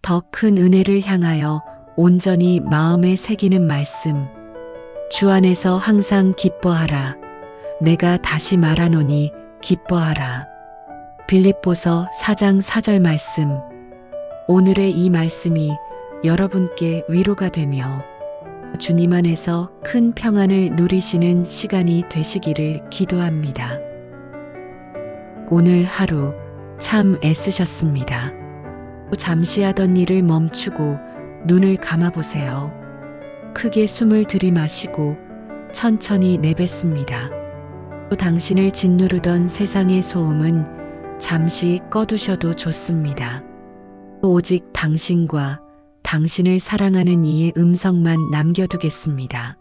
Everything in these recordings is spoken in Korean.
더 큰 은혜를 향하여 온전히 마음에 새기는 말씀. 주 안에서 항상 기뻐하라. 내가 다시 말하노니 기뻐하라. 빌립보서 4장 4절 말씀. 오늘의 이 말씀이 여러분께 위로가 되며 주님 안에서 큰 평안을 누리시는 시간이 되시기를 기도합니다. 오늘 하루 참 애쓰셨습니다. 잠시 하던 일을 멈추고 눈을 감아보세요. 크게 숨을 들이마시고 천천히 내뱉습니다. 당신을 짓누르던 세상의 소음은 잠시 꺼두셔도 좋습니다. 오직 당신과 당신을 사랑하는 이의 음성만 남겨두겠습니다.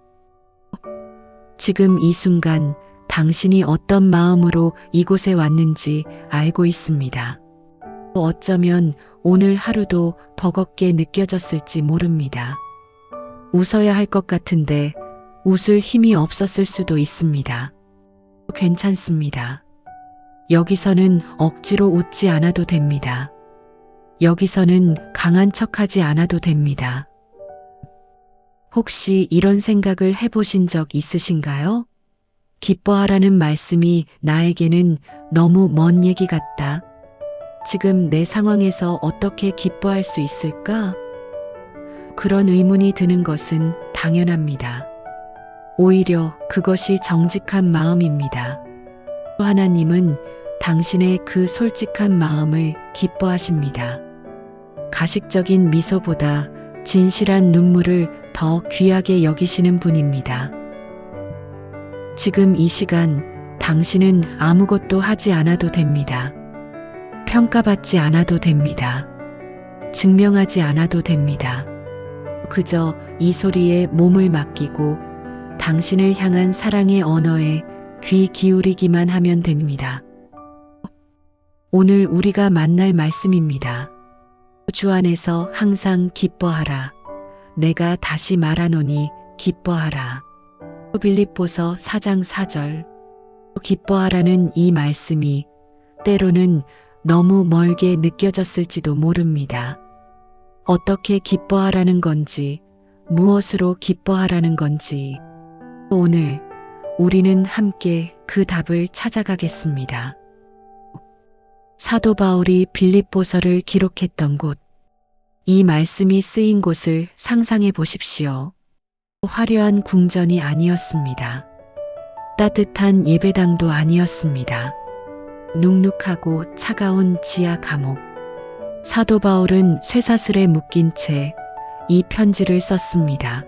지금 이 순간 당신이 어떤 마음으로 이곳에 왔는지 알고 있습니다. 어쩌면 오늘 하루도 버겁게 느껴졌을지 모릅니다. 웃어야 할 것 같은데 웃을 힘이 없었을 수도 있습니다. 괜찮습니다. 여기서는 억지로 웃지 않아도 됩니다. 여기서는 강한 척하지 않아도 됩니다. 혹시 이런 생각을 해보신 적 있으신가요? 기뻐하라는 말씀이 나에게는 너무 먼 얘기 같다. 지금 내 상황에서 어떻게 기뻐할 수 있을까? 그런 의문이 드는 것은 당연합니다. 오히려 그것이 정직한 마음입니다. 하나님은 당신의 그 솔직한 마음을 기뻐하십니다. 가식적인 미소보다 진실한 눈물을 더 귀하게 여기시는 분입니다. 지금 이 시간 당신은 아무것도 하지 않아도 됩니다. 평가받지 않아도 됩니다. 증명하지 않아도 됩니다. 그저 이 소리에 몸을 맡기고 당신을 향한 사랑의 언어에 귀 기울이기만 하면 됩니다. 오늘 우리가 만날 말씀입니다. 주 안에서 항상 기뻐하라. 내가 다시 말하노니 기뻐하라. 빌립보서 4장 4절. 기뻐하라는 이 말씀이 때로는 너무 멀게 느껴졌을지도 모릅니다. 어떻게 기뻐하라는 건지, 무엇으로 기뻐하라는 건지, 오늘 우리는 함께 그 답을 찾아가겠습니다. 사도 바울이 빌립보서를 기록했던 곳, 이 말씀이 쓰인 곳을 상상해 보십시오. 화려한 궁전이 아니었습니다. 따뜻한 예배당도 아니었습니다. 눅눅하고 차가운 지하 감옥. 사도 바울은 쇠사슬에 묶인 채 이 편지를 썼습니다.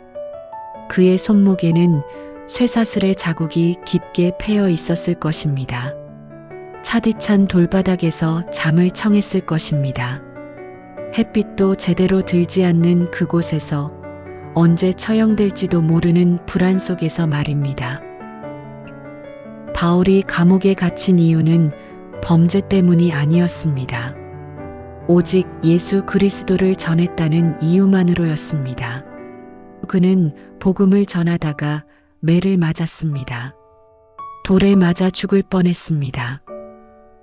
그의 손목에는 쇠사슬의 자국이 깊게 패여 있었을 것입니다. 차디찬 돌바닥에서 잠을 청했을 것입니다. 햇빛도 제대로 들지 않는 그곳에서 언제 처형될지도 모르는 불안 속에서 말입니다. 바울이 감옥에 갇힌 이유는 범죄 때문이 아니었습니다. 오직 예수 그리스도를 전했다는 이유만으로였습니다. 그는 복음을 전하다가 매를 맞았습니다. 돌에 맞아 죽을 뻔했습니다.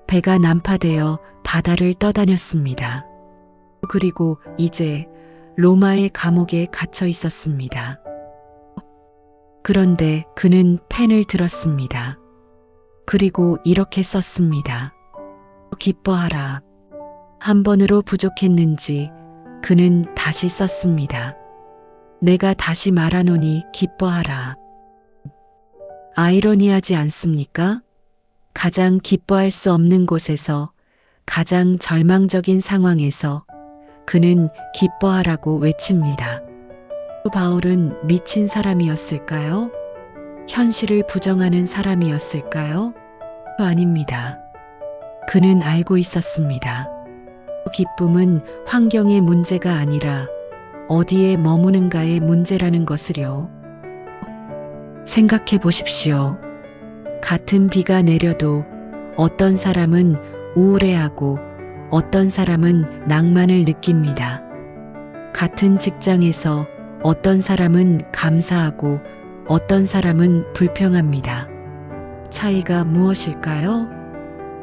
배가 난파되어 바다를 떠다녔습니다. 그리고 이제 로마의 감옥에 갇혀 있었습니다. 그런데 그는 펜을 들었습니다. 그리고 이렇게 썼습니다. 기뻐하라. 한 번으로 부족했는지 그는 다시 썼습니다. 내가 다시 말하노니 기뻐하라. 아이러니하지 않습니까? 가장 기뻐할 수 없는 곳에서, 가장 절망적인 상황에서 그는 기뻐하라고 외칩니다. 바울은 미친 사람이었을까요? 현실을 부정하는 사람이었을까요? 아닙니다. 그는 알고 있었습니다. 기쁨은 환경의 문제가 아니라 어디에 머무는가의 문제라는 것을요. 생각해 보십시오. 같은 비가 내려도 어떤 사람은 우울해하고 어떤 사람은 낭만을 느낍니다. 같은 직장에서 어떤 사람은 감사하고 어떤 사람은 불평합니다. 차이가 무엇일까요?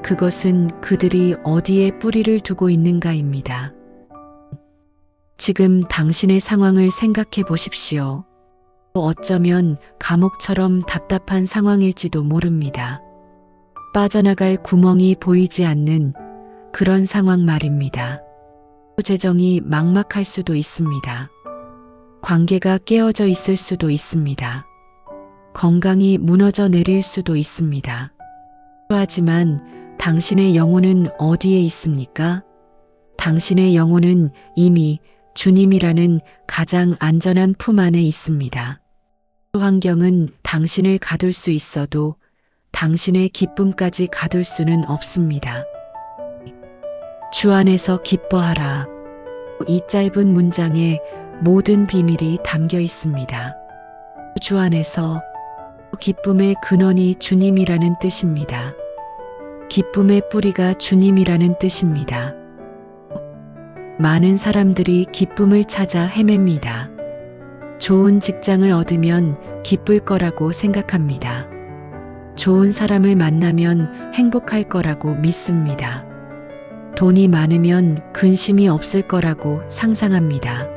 그것은 그들이 어디에 뿌리를 두고 있는가입니다. 지금 당신의 상황을 생각해 보십시오. 어쩌면 감옥처럼 답답한 상황일지도 모릅니다. 빠져나갈 구멍이 보이지 않는 그런 상황 말입니다. 재정이 막막할 수도 있습니다. 관계가 깨어져 있을 수도 있습니다. 건강이 무너져 내릴 수도 있습니다. 하지만 당신의 영혼은 어디에 있습니까? 당신의 영혼은 이미 주님이라는 가장 안전한 품 안에 있습니다. 환경은 당신을 가둘 수 있어도 당신의 기쁨까지 가둘 수는 없습니다. 주 안에서 기뻐하라. 이 짧은 문장에 모든 비밀이 담겨 있습니다. 주 안에서 기쁨의 근원이 주님이라는 뜻입니다. 기쁨의 뿌리가 주님이라는 뜻입니다. 많은 사람들이 기쁨을 찾아 헤맵니다. 좋은 직장을 얻으면 기쁠 거라고 생각합니다. 좋은 사람을 만나면 행복할 거라고 믿습니다. 돈이 많으면 근심이 없을 거라고 상상합니다.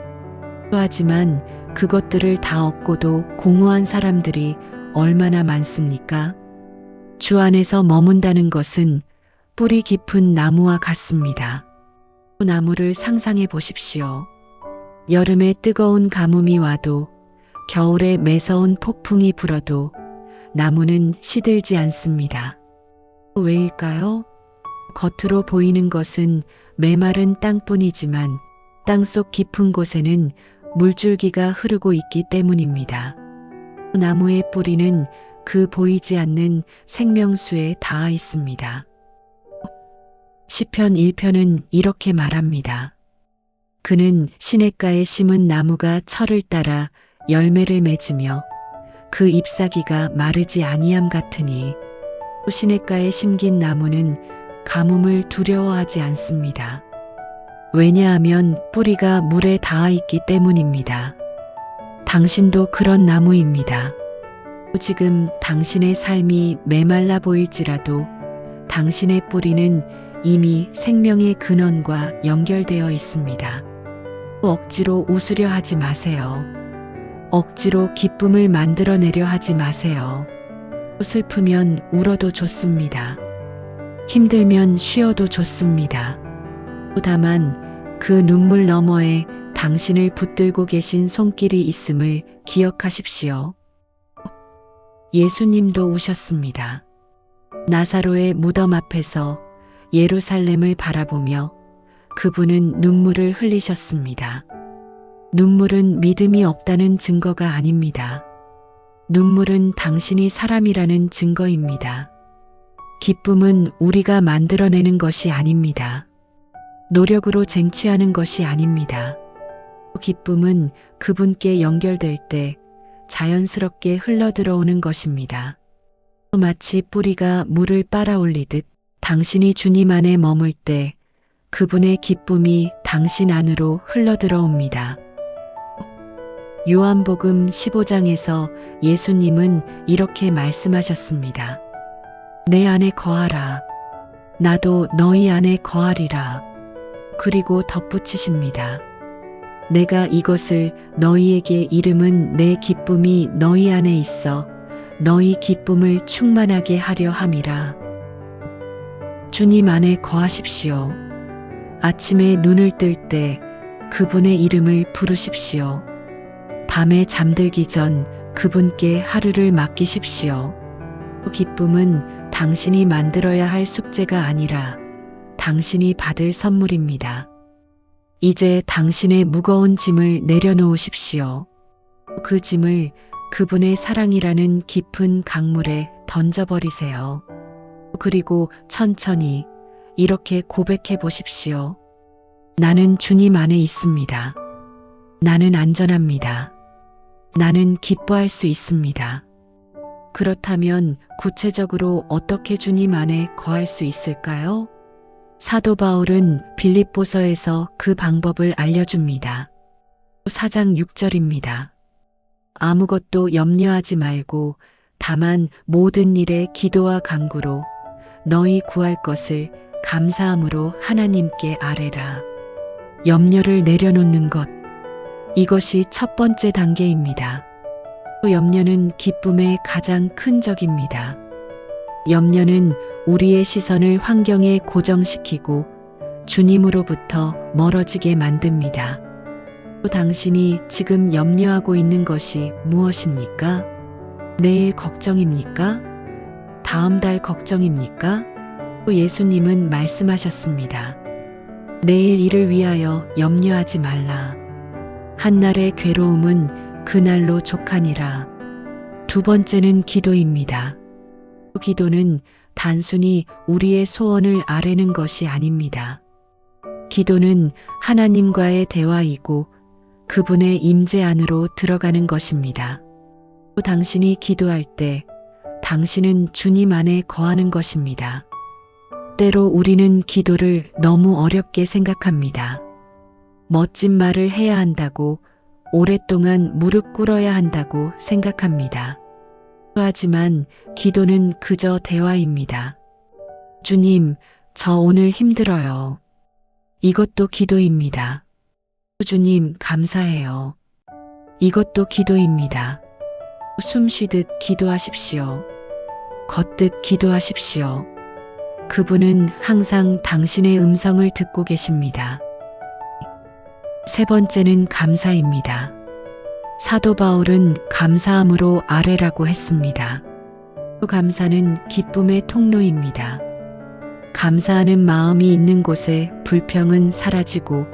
하지만 그것들을 다 얻고도 공허한 사람들이 얼마나 많습니까? 주 안에서 머문다는 것은 뿌리 깊은 나무와 같습니다. 나무를 상상해 보십시오. 여름에 뜨거운 가뭄이 와도 겨울에 매서운 폭풍이 불어도 나무는 시들지 않습니다. 왜일까요? 겉으로 보이는 것은 메마른 땅뿐이지만 땅속 깊은 곳에는 물줄기가 흐르고 있기 때문입니다. 나무의 뿌리는 그 보이지 않는 생명수에 닿아 있습니다. 시편 1편은 이렇게 말합니다. 그는 시냇가에 심은 나무가 철을 따라 열매를 맺으며 그 잎사귀가 마르지 아니함 같으니 시냇가에 심긴 나무는 가뭄을 두려워하지 않습니다. 왜냐하면 뿌리가 물에 닿아 있기 때문입니다. 당신도 그런 나무입니다. 지금 당신의 삶이 메말라 보일지라도 당신의 뿌리는 이미 생명의 근원과 연결되어 있습니다. 억지로 웃으려 하지 마세요. 억지로 기쁨을 만들어내려 하지 마세요. 슬프면 울어도 좋습니다. 힘들면 쉬어도 좋습니다. 다만 그 눈물 너머에 당신을 붙들고 계신 손길이 있음을 기억하십시오. 예수님도 우셨습니다. 나사로의 무덤 앞에서 예루살렘을 바라보며 그분은 눈물을 흘리셨습니다. 눈물은 믿음이 없다는 증거가 아닙니다. 눈물은 당신이 사람이라는 증거입니다. 기쁨은 우리가 만들어내는 것이 아닙니다. 노력으로 쟁취하는 것이 아닙니다. 기쁨은 그분께 연결될 때 자연스럽게 흘러들어오는 것입니다. 마치 뿌리가 물을 빨아올리듯 당신이 주님 안에 머물 때 그분의 기쁨이 당신 안으로 흘러들어옵니다. 요한복음 15장에서 예수님은 이렇게 말씀하셨습니다. 내 안에 거하라. 나도 너희 안에 거하리라. 그리고 덧붙이십니다. 내가 이것을 너희에게 이름은 내 기쁨이 너희 안에 있어 너희 기쁨을 충만하게 하려 함이라. 주님 안에 거하십시오. 아침에 눈을 뜰 때 그분의 이름을 부르십시오. 밤에 잠들기 전 그분께 하루를 맡기십시오. 기쁨은 당신이 만들어야 할 숙제가 아니라 당신이 받을 선물입니다. 이제 당신의 무거운 짐을 내려놓으십시오. 그 짐을 그분의 사랑이라는 깊은 강물에 던져버리세요. 그리고 천천히 이렇게 고백해 보십시오. 나는 주님 안에 있습니다. 나는 안전합니다. 나는 기뻐할 수 있습니다. 그렇다면 구체적으로 어떻게 주님 안에 거할 수 있을까요? 사도 바울은 빌립보서에서 그 방법을 알려줍니다. 4장 6절입니다. 아무것도 염려하지 말고 다만 모든 일에 기도와 간구로 너희 구할 것을 감사함으로 하나님께 아뢰라. 염려를 내려놓는 것. 이것이 첫 번째 단계입니다. 염려는 기쁨의 가장 큰 적입니다. 염려는 우리의 시선을 환경에 고정시키고 주님으로부터 멀어지게 만듭니다. 당신이 지금 염려하고 있는 것이 무엇입니까? 내일 걱정입니까? 다음 달 걱정입니까? 예수님은 말씀하셨습니다. 내일 일을 위하여 염려하지 말라. 한날의 괴로움은 그날로 족하니라. 두 번째는 기도입니다. 기도는 단순히 우리의 소원을 아뢰는 것이 아닙니다. 기도는 하나님과의 대화이고 그분의 임재 안으로 들어가는 것입니다. 당신이 기도할 때 당신은 주님 안에 거하는 것입니다. 때로 우리는 기도를 너무 어렵게 생각합니다. 멋진 말을 해야 한다고, 오랫동안 무릎 꿇어야 한다고 생각합니다. 하지만 기도는 그저 대화입니다. 주님, 저 오늘 힘들어요. 이것도 기도입니다. 주님, 감사해요. 이것도 기도입니다. 숨 쉬듯 기도하십시오. 걷듯 기도하십시오. 그분은 항상 당신의 음성을 듣고 계십니다. 세 번째는 감사입니다. 사도 바울은 감사함으로 아뢰라고 했습니다. 감사는 기쁨의 통로입니다. 감사하는 마음이 있는 곳에 불평은 사라지고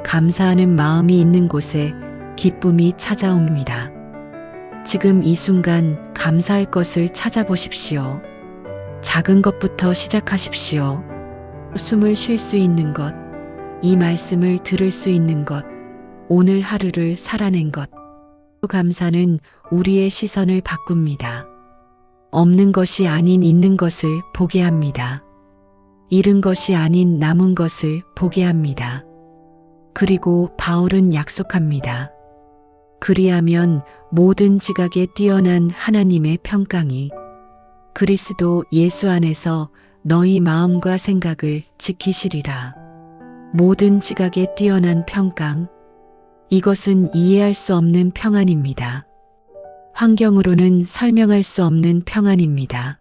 감사하는 마음이 있는 곳에 기쁨이 찾아옵니다. 지금 이 순간 감사할 것을 찾아보십시오. 작은 것부터 시작하십시오. 숨을 쉴 수 있는 것, 이 말씀을 들을 수 있는 것, 오늘 하루를 살아낸 것. 감사는 우리의 시선을 바꿉니다. 없는 것이 아닌 있는 것을 보게 합니다. 잃은 것이 아닌 남은 것을 보게 합니다. 그리고 바울은 약속합니다. 그리하면 모든 지각에 뛰어난 하나님의 평강이 그리스도 예수 안에서 너희 마음과 생각을 지키시리라. 모든 지각에 뛰어난 평강. 이것은 이해할 수 없는 평안입니다. 환경으로는 설명할 수 없는 평안입니다.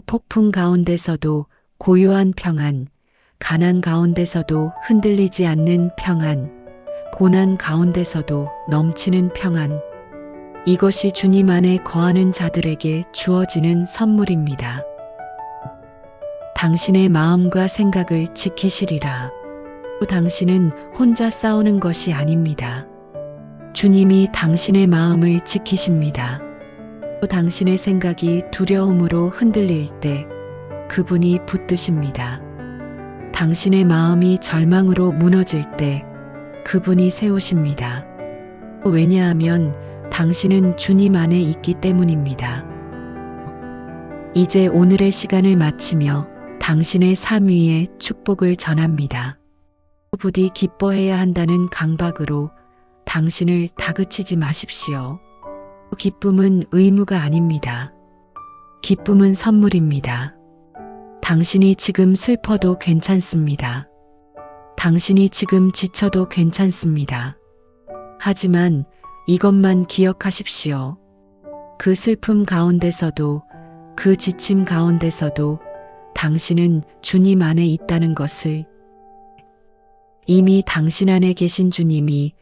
폭풍 가운데서도 고요한 평안, 가난 가운데서도 흔들리지 않는 평안, 고난 가운데서도 넘치는 평안. 이것이 주님 안에 거하는 자들에게 주어지는 선물입니다. 당신의 마음과 생각을 지키시리라. 당신은 혼자 싸우는 것이 아닙니다. 주님이 당신의 마음을 지키십니다. 당신의 생각이 두려움으로 흔들릴 때 그분이 붙드십니다. 당신의 마음이 절망으로 무너질 때 그분이 세우십니다. 왜냐하면 당신은 주님 안에 있기 때문입니다. 이제 오늘의 시간을 마치며 당신의 삶 위에 축복을 전합니다. 부디 기뻐해야 한다는 강박으로 당신을 다그치지 마십시오. 기쁨은 의무가 아닙니다. 기쁨은 선물입니다. 당신이 지금 슬퍼도 괜찮습니다. 당신이 지금 지쳐도 괜찮습니다. 하지만 이것만 기억하십시오. 그 슬픔 가운데서도, 그 지침 가운데서도 당신은 주님 안에 있다는 것을, 이미 당신 안에 계신 주님이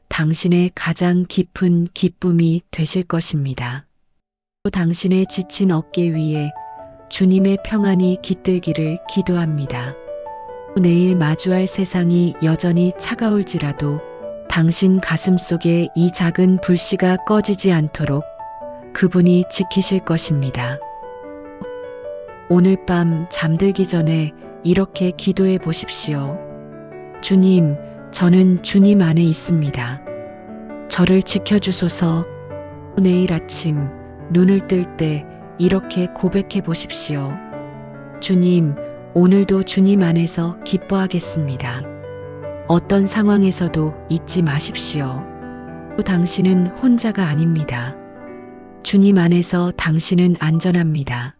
당신의 가장 깊은 기쁨이 되실 것입니다. 또 당신의 지친 어깨 위에 주님의 평안이 깃들기를 기도합니다. 내일 마주할 세상이 여전히 차가울지라도 당신 가슴 속에 이 작은 불씨가 꺼지지 않도록 그분이 지키실 것입니다. 오늘 밤 잠들기 전에 이렇게 기도해 보십시오. 주님, 저는 주님 안에 있습니다. 저를 지켜주소서. 내일 아침 눈을 뜰 때 이렇게 고백해 보십시오. 주님, 오늘도 주님 안에서 기뻐하겠습니다. 어떤 상황에서도 잊지 마십시오. 당신은 혼자가 아닙니다. 주님 안에서 당신은 안전합니다.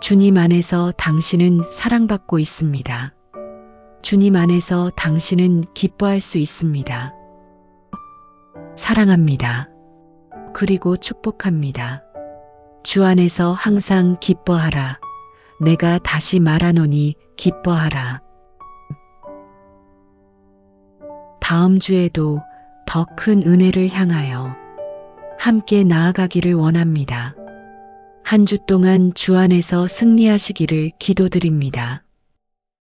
주님 안에서 당신은 사랑받고 있습니다. 주님 안에서 당신은 기뻐할 수 있습니다. 사랑합니다. 그리고 축복합니다. 주 안에서 항상 기뻐하라. 내가 다시 말하노니 기뻐하라. 다음 주에도 더 큰 은혜를 향하여 함께 나아가기를 원합니다. 한 주 동안 주 안에서 승리하시기를 기도드립니다.